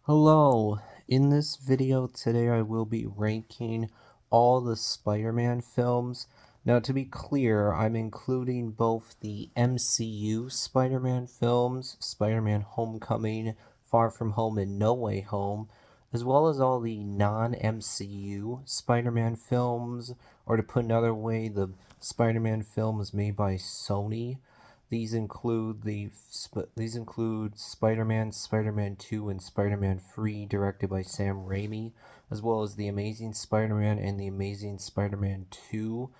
Hello, in this video today I will be ranking all the Spider-Man films. Now to be clear, I'm including both the MCU Spider-Man films, Spider-Man Homecoming, Far From Home, and No Way Home, as well as all the non-MCU Spider-Man films, or to put another way, the Spider-Man films made by Sony. These include Spider-Man, Spider-Man 2, and Spider-Man 3, directed by Sam Raimi, as well as The Amazing Spider-Man and The Amazing Spider-Man 2,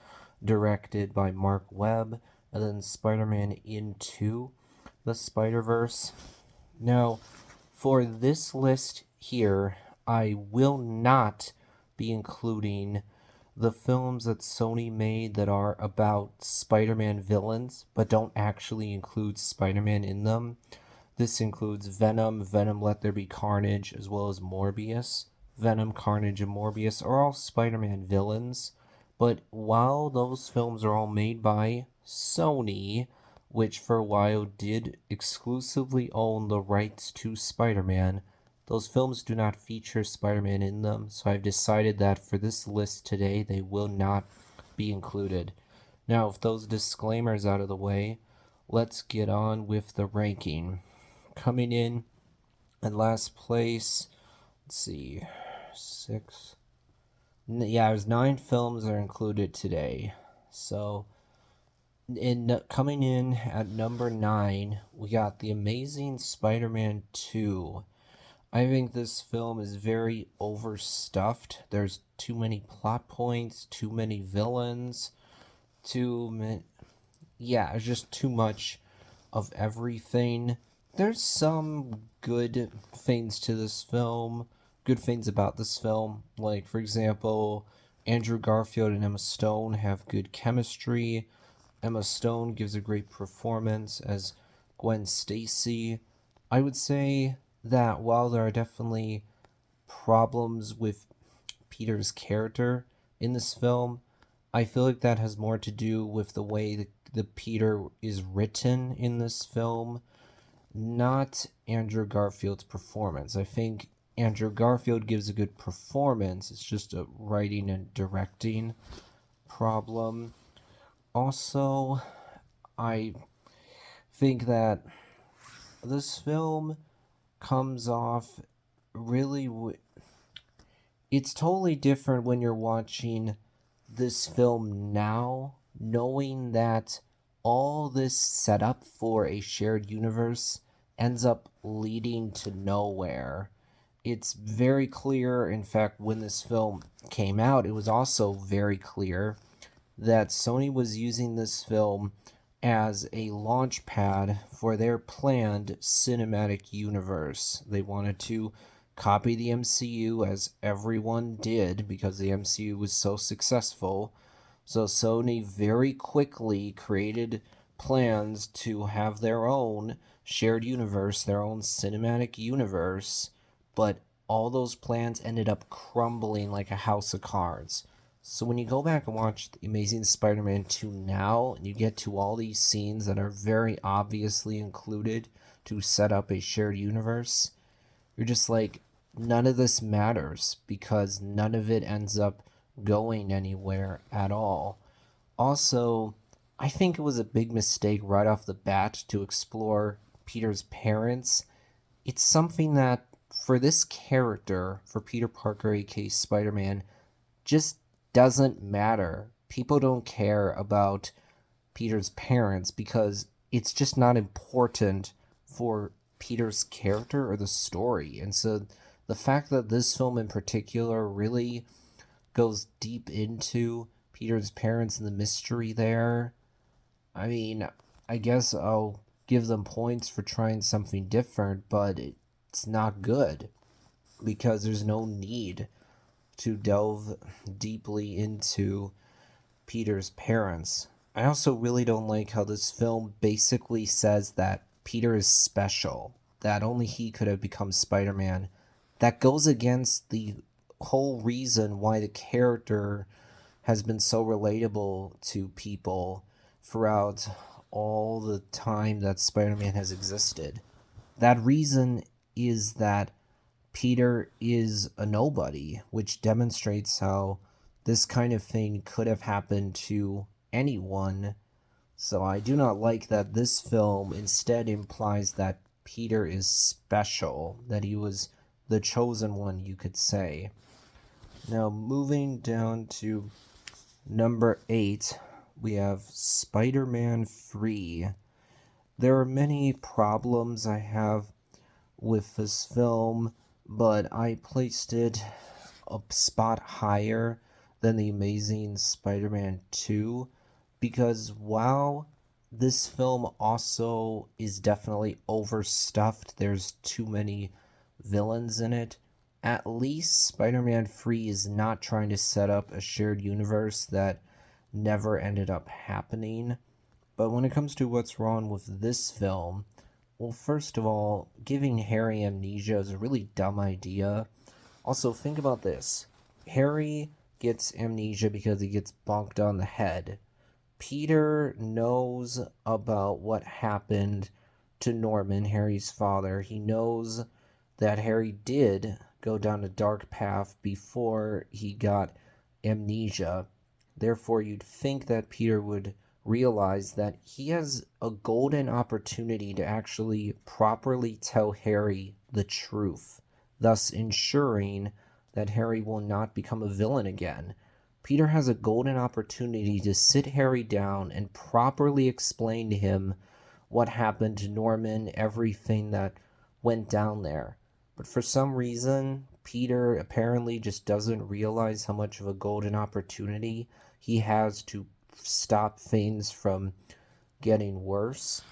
directed by Mark Webb, and then Spider-Man Into the Spider-Verse. Now, for this list here, I will not be including the films that Sony made that are about Spider-Man villains, but don't actually include Spider-Man in them. This includes Venom, Venom Let There Be Carnage, as well as Morbius. Venom, Carnage, and Morbius are all Spider-Man villains, but while those films are all made by Sony, which for a while did exclusively own the rights to Spider-Man, those films do not feature Spider-Man in them, so I've decided that for this list today, they will not be included. Now, with those disclaimers out of the way, let's get on with the ranking. Coming in last place, let's see, six. Yeah, there's 9 films are included today. So, coming in at number 9, we got The Amazing Spider-Man 2. I think this film is very overstuffed. There's too many plot points, too many villains, too many. Yeah, it's just too much of everything. There's some good things to this film, good things about this film. Like, for example, Andrew Garfield and Emma Stone have good chemistry. Emma Stone gives a great performance as Gwen Stacy. I would say that while there are definitely problems with Peter's character in this film, I feel like that has more to do with the way the Peter is written in this film, not Andrew Garfield's performance. I think Andrew Garfield gives a good performance. It's just a writing and directing problem. Also, I think that this film comes off really. It's totally different when you're watching this film now, knowing that all this setup for a shared universe ends up leading to nowhere. It's very clear, in fact, when this film came out, it was also very clear that Sony was using this film as a launch pad for their planned cinematic universe. They wanted to copy the MCU, as everyone did because the MCU was so successful. So Sony very quickly created plans to have their own shared universe, their own cinematic universe, but all those plans ended up crumbling like a house of cards. So when you go back and watch The Amazing Spider-Man 2 now, and you get to all these scenes that are very obviously included to set up a shared universe, you're just like, none of this matters because none of it ends up going anywhere at all. Also, I think it was a big mistake right off the bat to explore Peter's parents. It's something that, for this character, for Peter Parker, aka Spider Man, just doesn't matter. People don't care about Peter's parents because it's just not important for Peter's character or the story. And so the fact that this film in particular really goes deep into Peter's parents and the mystery there, I mean, I guess I'll give them points for trying something different, but it's not good because there's no need to delve deeply into Peter's parents. I also really don't like how this film basically says that Peter is special, that only he could have become Spider Man. That goes against the whole reason why the character has been so relatable to people throughout all the time that Spider Man has existed. That reason is that Peter is a nobody, which demonstrates how this kind of thing could have happened to anyone. So I do not like that this film instead implies that Peter is special, that he was the chosen one, you could say. Now, moving down to number 8, we have Spider-Man 3. There are many problems I have with this film, but I placed it a spot higher than The Amazing Spider-Man 2 because while this film also is definitely overstuffed, there's too many villains in it, at least Spider-Man 3 is not trying to set up a shared universe that never ended up happening. But when it comes to what's wrong with this film, well, first of all, giving Harry amnesia is a really dumb idea. Also, think about this. Harry gets amnesia because he gets bonked on the head. Peter knows about what happened to Norman, Harry's father. He knows that Harry did go down a dark path before he got amnesia. Therefore, you'd think that Peter would realize that he has a golden opportunity to actually properly tell Harry the truth, thus ensuring that Harry will not become a villain again. Peter has a golden opportunity to sit Harry down and properly explain to him what happened to Norman, everything that went down there. But for some reason, Peter apparently just doesn't realize how much of a golden opportunity he has to stop things from getting worse,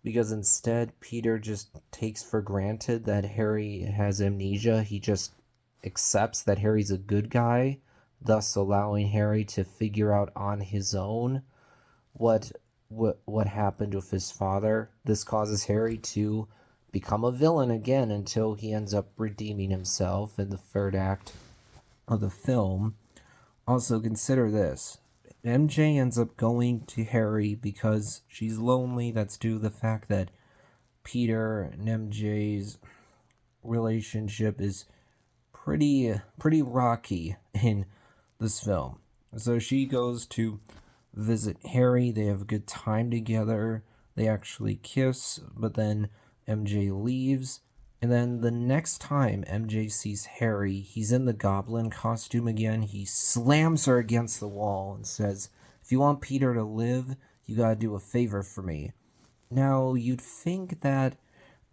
because instead Peter just takes for granted that Harry has amnesia. He just accepts that Harry's a good guy, thus allowing Harry to figure out on his own what happened with his father. This causes Harry to become a villain again until he ends up redeeming himself in the third act of the film. Also, consider this. MJ ends up going to Harry because she's lonely. That's due to the fact that Peter and MJ's relationship is pretty rocky in this film. So she goes to visit Harry. They have a good time together. They actually kiss, but then MJ leaves. And then the next time MJ sees Harry, he's in the goblin costume again. He slams her against the wall and says, "If you want Peter to live, you gotta do a favor for me." Now, you'd think that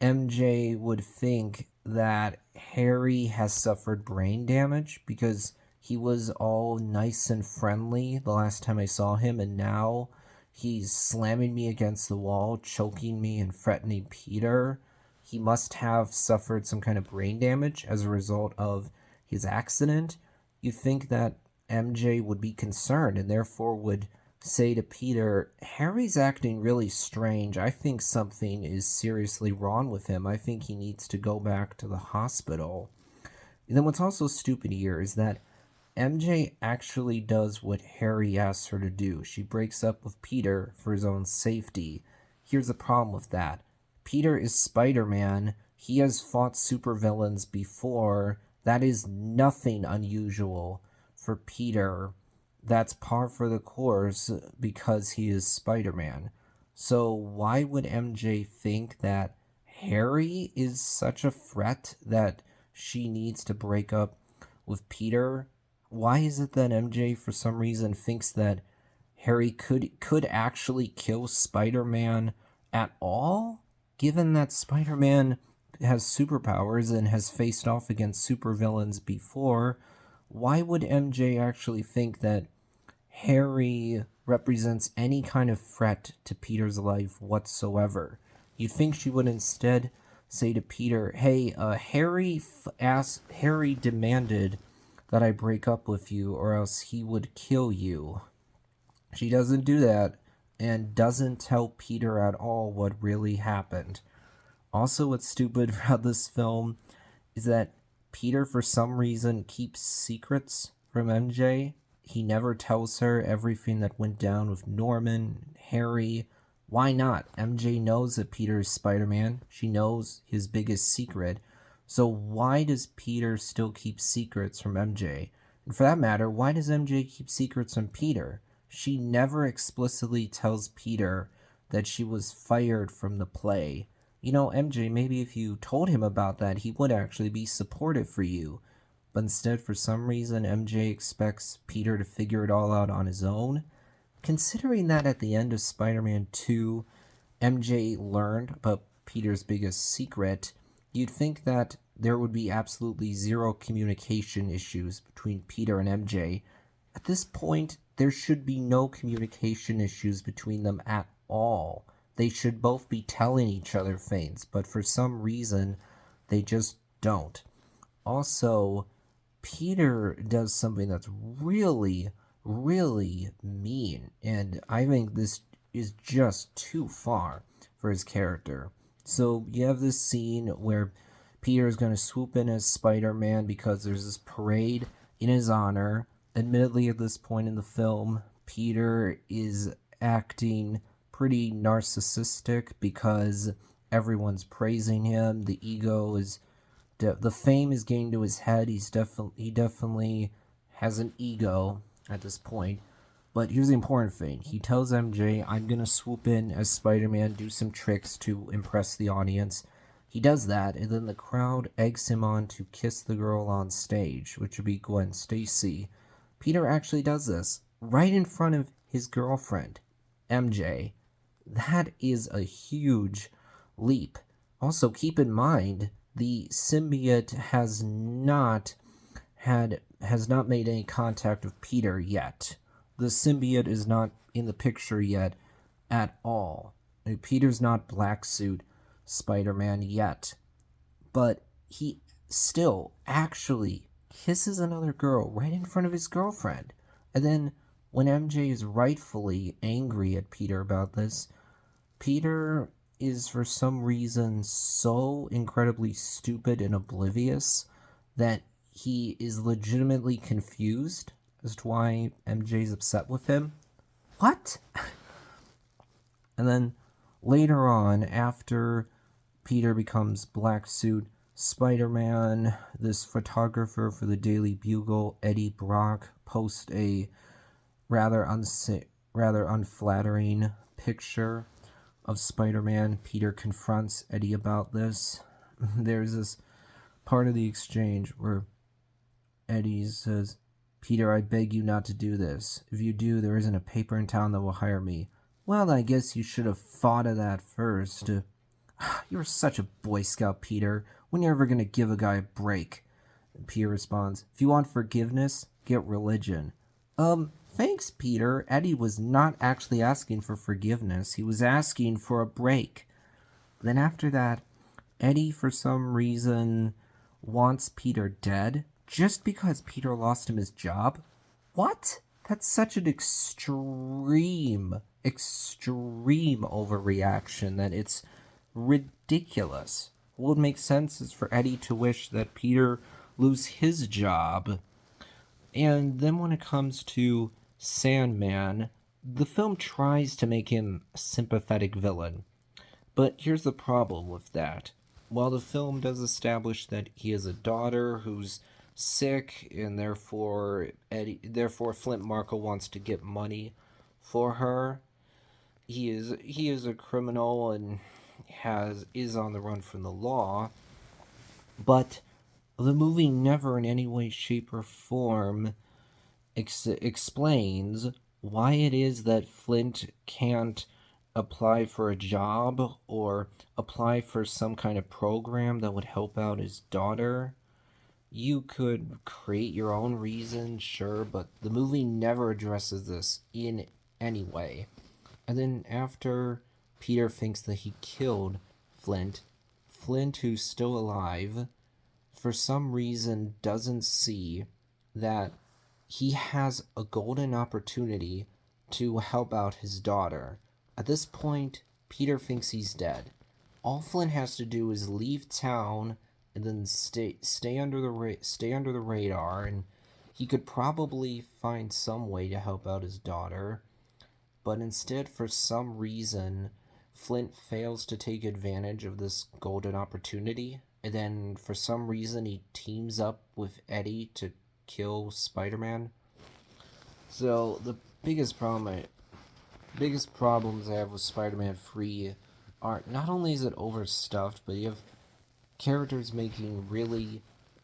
MJ would think that Harry has suffered brain damage because he was all nice and friendly the last time I saw him, and now he's slamming me against the wall, choking me, and threatening Peter. He must have suffered some kind of brain damage as a result of his accident. You'd think that MJ would be concerned and therefore would say to Peter, "Harry's acting really strange. I think something is seriously wrong with him. I think he needs to go back to the hospital." And then what's also stupid here is that MJ actually does what Harry asks her to do. She breaks up with Peter for his own safety. Here's the problem with that. Peter is Spider-Man. He has fought supervillains before. That is nothing unusual for Peter. That's par for the course because he is Spider-Man. So why would MJ think that Harry is such a threat that she needs to break up with Peter? Why is it that MJ for some reason thinks that Harry could actually kill Spider-Man at all? Given that Spider-Man has superpowers and has faced off against supervillains before, why would MJ actually think that Harry represents any kind of threat to Peter's life whatsoever? You'd think she would instead say to Peter, "Hey, Harry demanded that I break up with you or else he would kill you." She doesn't do that and doesn't tell Peter at all what really happened. Also, what's stupid about this film is that Peter, for some reason, keeps secrets from MJ. He never tells her everything that went down with Norman, Harry. Why not? MJ knows that Peter is Spider-Man. She knows his biggest secret. So why does Peter still keep secrets from MJ? And for that matter, why does MJ keep secrets from Peter? She never explicitly tells Peter that she was fired from the play. You know, MJ, maybe if you told him about that, he would actually be supportive for you. But instead, for some reason, MJ expects Peter to figure it all out on his own. Considering that at the end of Spider Man 2, MJ learned about Peter's biggest secret, you'd think that there would be absolutely zero communication issues between Peter and MJ. At this point, there should be no communication issues between them at all. They should both be telling each other things, but for some reason, they just don't. Also, Peter does something that's really, really mean, and I think this is just too far for his character. So you have this scene where Peter is going to swoop in as Spider-Man because there's this parade in his honor. Admittedly, at this point in the film, Peter is acting pretty narcissistic because everyone's praising him. The ego is the fame is getting to his head. He definitely has an ego at this point. But here's the important thing. He tells MJ, I'm going to swoop in as Spider-Man, do some tricks to impress the audience. He does that, and then the crowd eggs him on to kiss the girl on stage, which would be Gwen Stacy. Peter actually does this right in front of his girlfriend, MJ. That is a huge leap. Also, keep in mind, the symbiote has not made any contact with Peter yet. The symbiote is not in the picture yet at all. Peter's not Black Suit Spider-Man yet. But he still actually kisses another girl right in front of his girlfriend. And then when MJ is rightfully angry at Peter about this, Peter is for some reason so incredibly stupid and oblivious that he is legitimately confused as to why MJ's upset with him. What? And then later on, after Peter becomes Black Suit Spider-Man, this photographer for the Daily Bugle, Eddie Brock, posts a rather unflattering picture of Spider-Man. Peter confronts Eddie about this. There's this part of the exchange where Eddie says, Peter, I beg you not to do this. If you do, there isn't a paper in town that will hire me. Well, I guess you should have thought of that first. You're such a Boy Scout, Peter. When are you ever going to give a guy a break? And Peter responds, if you want forgiveness, get religion. Thanks, Peter. Eddie was not actually asking for forgiveness. He was asking for a break. Then after that, Eddie, for some reason, wants Peter dead just because Peter lost him his job. What? That's such an extreme overreaction that it's ridiculous. What would make sense is for Eddie to wish that Peter lose his job. And then when it comes to Sandman, the film tries to make him a sympathetic villain. But here's the problem with that. While the film does establish that he has a daughter who's sick, and therefore Flint Marko wants to get money for her, he is a criminal and is on the run from the law. But the movie never in any way, shape, or form explains why it is that Flint can't apply for a job or apply for some kind of program that would help out his daughter. You could create your own reason, sure, but the movie never addresses this in any way. And then after Peter thinks that he killed Flint, who's still alive, for some reason doesn't see that he has a golden opportunity to help out his daughter. At this point, Peter thinks he's dead. All Flint has to do is leave town and then stay under the radar, and he could probably find some way to help out his daughter. But instead, for some reason, Flint fails to take advantage of this golden opportunity and then for some reason he teams up with Eddie to kill Spider-Man. So the biggest problems I have with Spider-Man 3 are not only is it overstuffed, but you have characters making really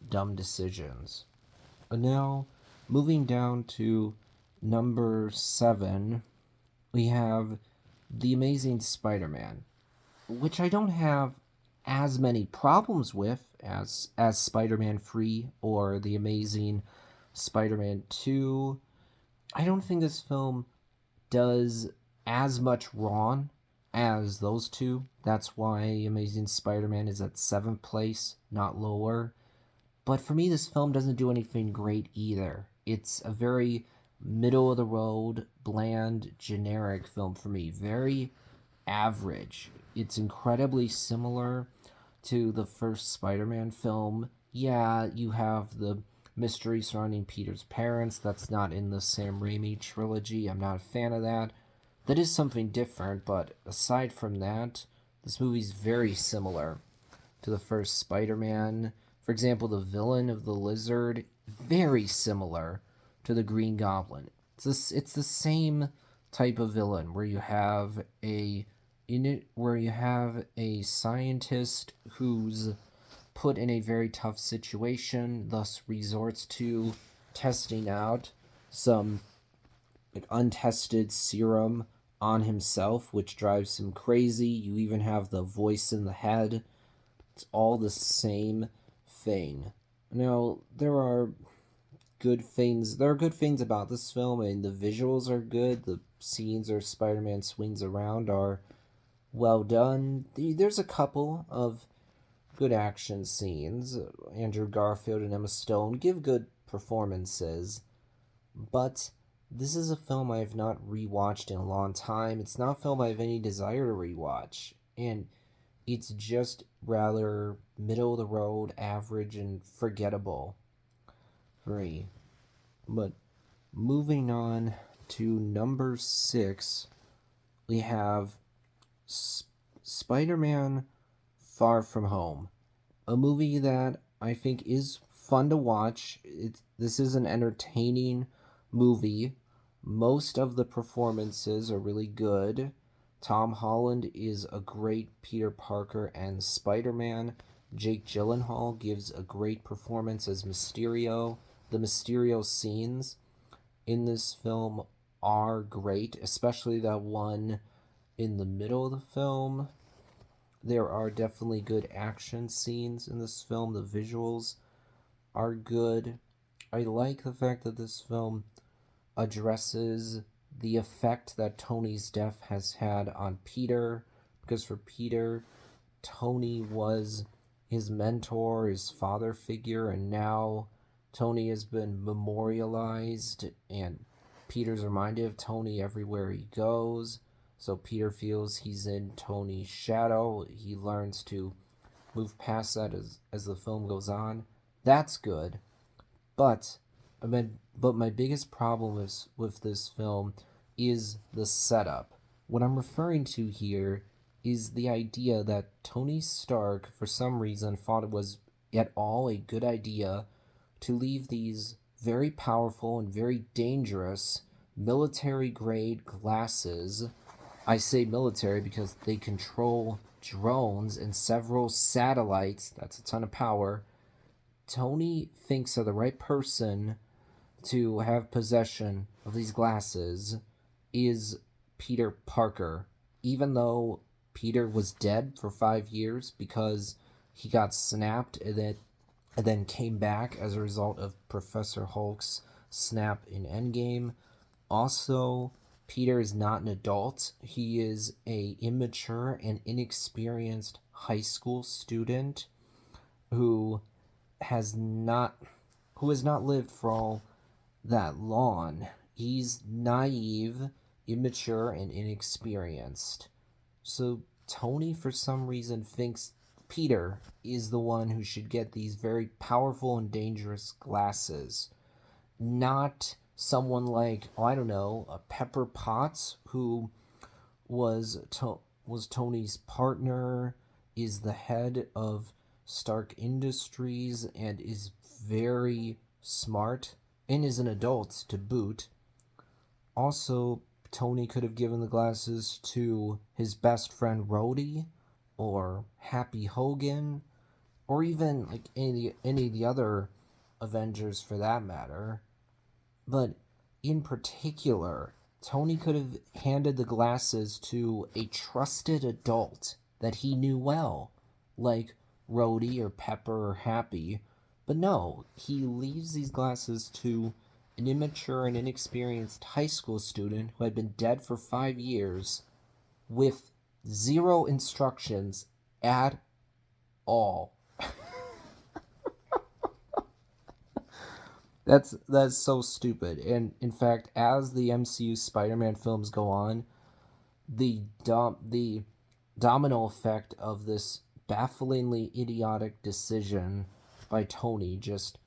dumb decisions. And now, moving down to number 7, we have The Amazing Spider-Man, which I don't have as many problems with as Spider-Man 3 or The Amazing Spider-Man 2. I don't think this film does as much wrong as those two. That's why Amazing Spider-Man is at 7th place, not lower. But for me, this film doesn't do anything great either. It's a very middle of the road, bland, generic film for me. Very average. It's incredibly similar to the first Spider-Man film. Yeah, you have the mystery surrounding Peter's parents. That's not in the Sam Raimi trilogy. I'm not a fan of that. That is something different, but aside from that, this movie's very similar to the first Spider-Man. For example, the villain of the Lizard, very similar to the Green Goblin. It's the same type of villain where you have a scientist who's put in a very tough situation, thus resorts to testing out some untested serum on himself, which drives him crazy. You even have the voice in the head. It's all the same thing. Now, there are good things. There are good things about this film, and the visuals are good. The scenes where Spider-Man swings around are well done. There's a couple of good action scenes. Andrew Garfield and Emma Stone give good performances, but this is a film I have not rewatched in a long time. It's not a film I have any desire to rewatch, and it's just rather middle of the road, average, and forgettable for me. But moving on to number 6, we have Spider-Man Far From Home, a movie that I think is fun to watch. This is an entertaining movie. Most of the performances are really good. Tom Holland is a great Peter Parker and Spider-Man. Jake Gyllenhaal gives a great performance as Mysterio. The Mysterio scenes in this film are great, especially that one in the middle of the film. There are definitely good action scenes in this film. The visuals are good. I like the fact that this film addresses the effect that Tony's death has had on Peter, because for Peter, Tony was his mentor, his father figure, and now Tony has been memorialized, and Peter's reminded of Tony everywhere he goes. So Peter feels he's in Tony's shadow. He learns to move past that as the film goes on. That's good. But my biggest problem with this film is the setup. What I'm referring to here is the idea that Tony Stark, for some reason, thought it was at all a good idea to leave these very powerful and very dangerous military-grade glasses. I say military because they control drones and several satellites. That's a ton of power. Tony thinks of the right person to have possession of these glasses is Peter Parker, even though Peter was dead for 5 years because he got snapped and then came back as a result of Professor Hulk's snap in Endgame. Also, Peter is not an adult. He is a immature and inexperienced high school student who has not lived for all that long. He's naive, immature, and inexperienced. So Tony, for some reason, thinks Peter is the one who should get these very powerful and dangerous glasses, not someone like, oh, I don't know, a Pepper Potts, who was Tony's partner, is the head of Stark Industries and is very smart and is an adult to boot. Also, Tony could have given the glasses to his best friend Rhodey or Happy Hogan or even like any of the other Avengers for that matter. But in particular, Tony could have handed the glasses to a trusted adult that he knew well, like Rhodey or Pepper or Happy. But no, he leaves these glasses to an immature and inexperienced high school student who had been dead for 5 years with zero instructions at all. That's so stupid. And in fact, as the MCU Spider-Man films go on, the domino effect of this bafflingly idiotic decision by Tony just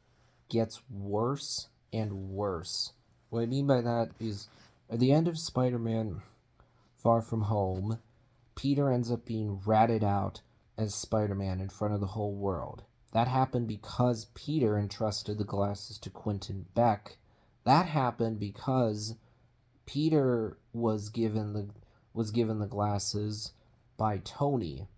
gets worse and worse. What I mean by that is, at the end of Spider-Man Far From Home, Peter ends up being ratted out as Spider-Man in front of the whole world. That happened because Peter entrusted the glasses to Quentin Beck. That happened because Peter was given the glasses by Tony.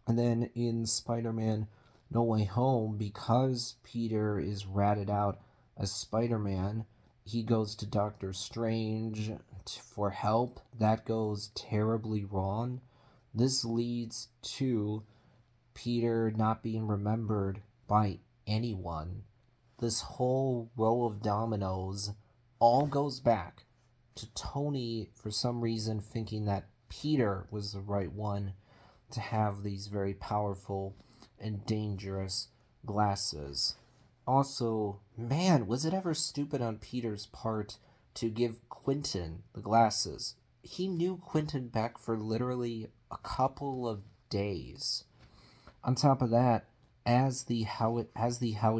And then in Spider-Man No Way Home, because Peter is ratted out as Spider-Man, he goes to Doctor Strange for help. That goes terribly wrong. This leads to Peter not being remembered by anyone. This whole row of dominoes all goes back to Tony for some reason thinking that Peter was the right one to have these very powerful and dangerous glasses. Also, man, was it ever stupid on Peter's part to give Quentin the glasses? He knew Quentin Beck for literally a couple of days. On top of that, as the how it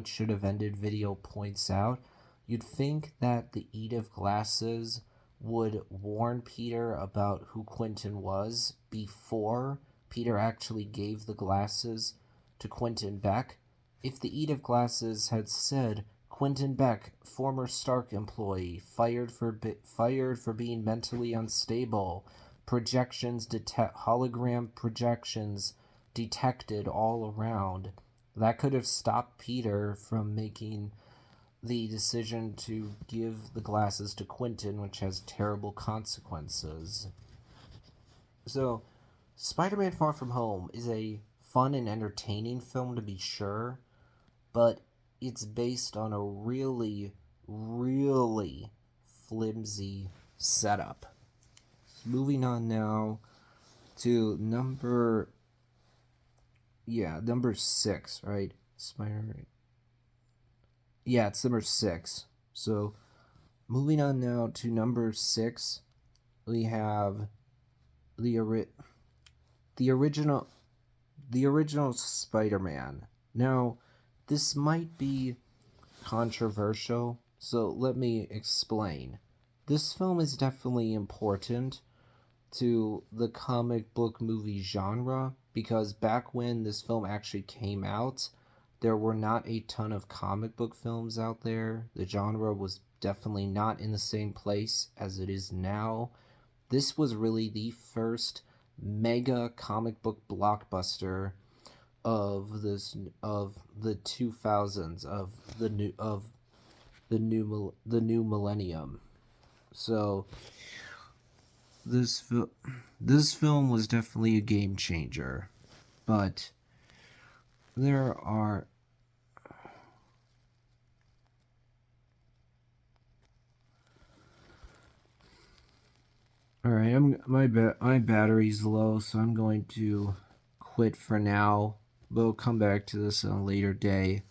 should have ended video points out, you'd think that the Eat of Glasses would warn Peter about who Quentin was before Peter actually gave the glasses to Quentin Beck. If the Eat of Glasses had said Quentin Beck, former Stark employee, fired for being mentally unstable, hologram projections detected all around, that could have stopped Peter from making the decision to give the glasses to Quentin, which has terrible consequences. So, Spider-Man Far From Home is a fun and entertaining film to be sure, but it's based on a really, really flimsy setup. Moving on now to number 6, right? Spider-Man. Yeah, it's number 6. So, moving on now to number 6, we have the original Spider-Man. Now, this might be controversial, so let me explain. This film is definitely important to the comic book movie genre because back when this film actually came out, there were not a ton of comic book films out there. The genre was definitely not in the same place as it is now. This was really the first mega comic book blockbuster of the 2000s, of the new millennium. So this film was definitely a game changer, but there are all right. My battery's low, so I'm going to quit for now. We'll come back to this on a later day.